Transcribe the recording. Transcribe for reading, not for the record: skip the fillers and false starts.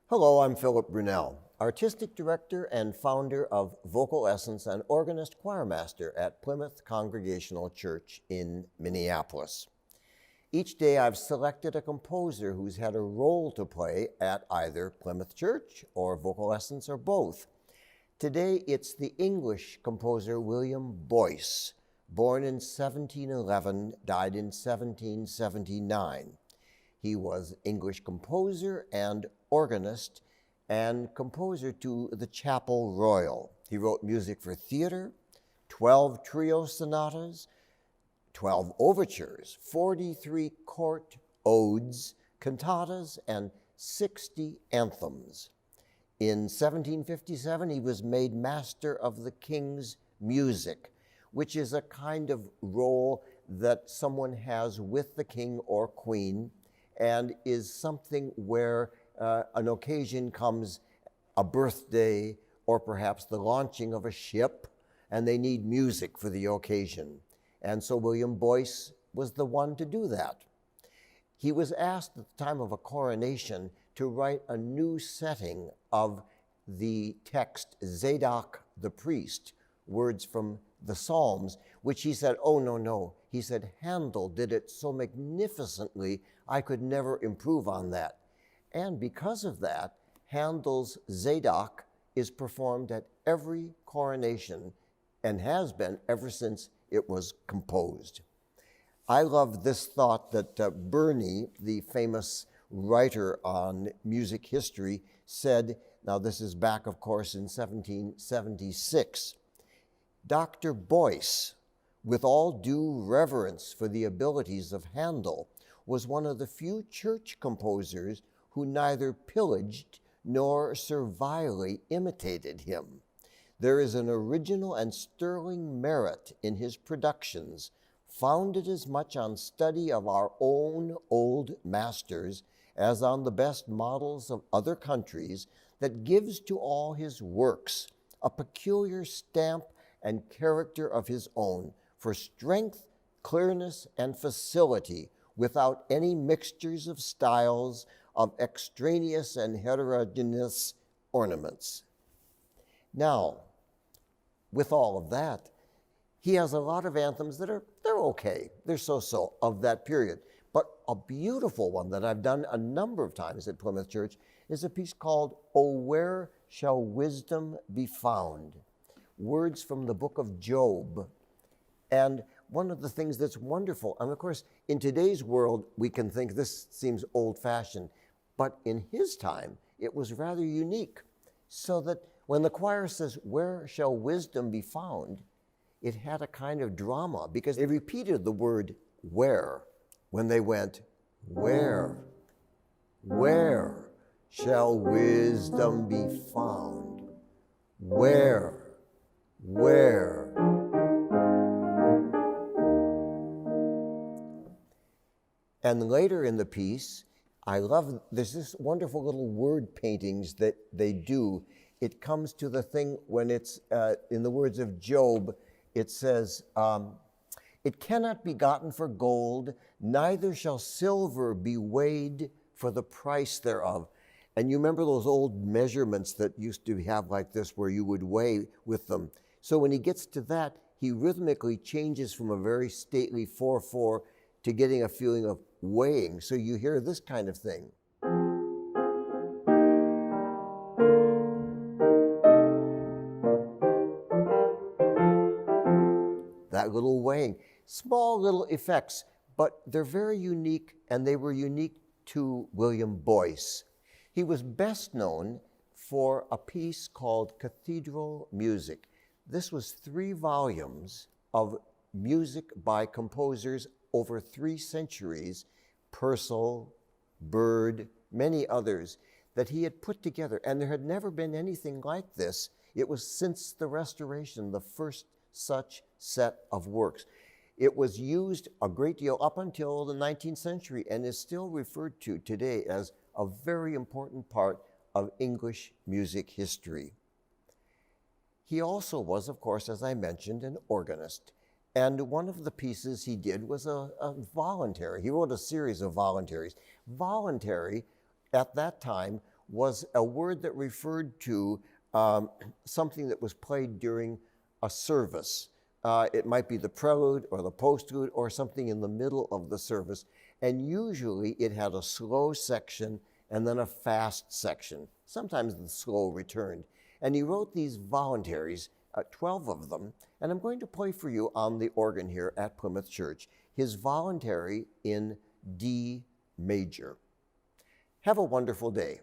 Hello, I'm Philip Brunelle, Artistic Director and founder of Vocal Essence and organist choirmaster at Plymouth Congregational Church in Minneapolis. Each day I've selected a composer who's had a role to play at either Plymouth Church or Vocal Essence or both. Today it's the English composer William Boyce, born in 1711, died in 1779. He was English composer and organist and composer to the Chapel Royal. He wrote music for theater, 12 trio sonatas, 12 overtures, 43 court odes, cantatas, and 60 anthems. In 1757, he was made Master of the King's Music, which is a kind of role that someone has with the king or queen, and is something where an occasion comes, a birthday, or perhaps the launching of a ship, and they need music for the occasion. And so William Boyce was the one to do that. He was asked at the time of a coronation to write a new setting of the text Zadok the priest, words from the Psalms, which he said, oh, no. He said, Handel did it so magnificently, I could never improve on that. And because of that, Handel's Zadok is performed at every coronation and has been ever since it was composed. I love this thought that Burney, the famous writer on music history, said, now this is back, of course, in 1776, Dr. Boyce, with all due reverence for the abilities of Handel, was one of the few church composers who neither pillaged nor servilely imitated him. There is an original and sterling merit in his productions, founded as much on study of our own old masters as on the best models of other countries, that gives to all his works a peculiar stamp and character of his own, for strength, clearness, and facility, without any mixtures of styles, of extraneous and heterogeneous ornaments. Now, with all of that, he has a lot of anthems that they're okay, they're so-so of that period. But a beautiful one that I've done a number of times at Plymouth Church is a piece called "O Where Shall Wisdom Be Found?" Words from the book of Job. And one of the things that's wonderful, and of course, in today's world, we can think this seems old-fashioned, but in his time, it was rather unique. So that when the choir says, "Where shall wisdom be found?" it had a kind of drama, because they repeated the word "where" when they went, "Where shall wisdom be found? Where? And later in the piece, there's this wonderful little word paintings that they do. It comes to the thing when it's, in the words of Job, it says, it cannot be gotten for gold, neither shall silver be weighed for the price thereof. And you remember those old measurements that used to have like this, where you would weigh with them. So when he gets to that, he rhythmically changes from a very stately 4/4 to getting a feeling of weighing. So you hear this kind of thing. That little weighing. Small little effects, but they're very unique, and they were unique to William Boyce. He was best known for a piece called Cathedral Music. This was 3 volumes of music by composers over 3 centuries, Purcell, Bird, many others, that he had put together. And there had never been anything like this. It was since the Restoration, the first such set of works. It was used a great deal up until the 19th century and is still referred to today as a very important part of English music history. He also was, of course, as I mentioned, an organist. And one of the pieces he did was a voluntary. He wrote a series of voluntaries. Voluntary, at that time, was a word that referred to something that was played during a service. It might be the prelude or the postlude or something in the middle of the service. And usually it had a slow section and then a fast section. Sometimes the slow returned. And he wrote these voluntaries, 12 of them, and I'm going to play for you on the organ here at Plymouth Church, his voluntary in D major. Have a wonderful day.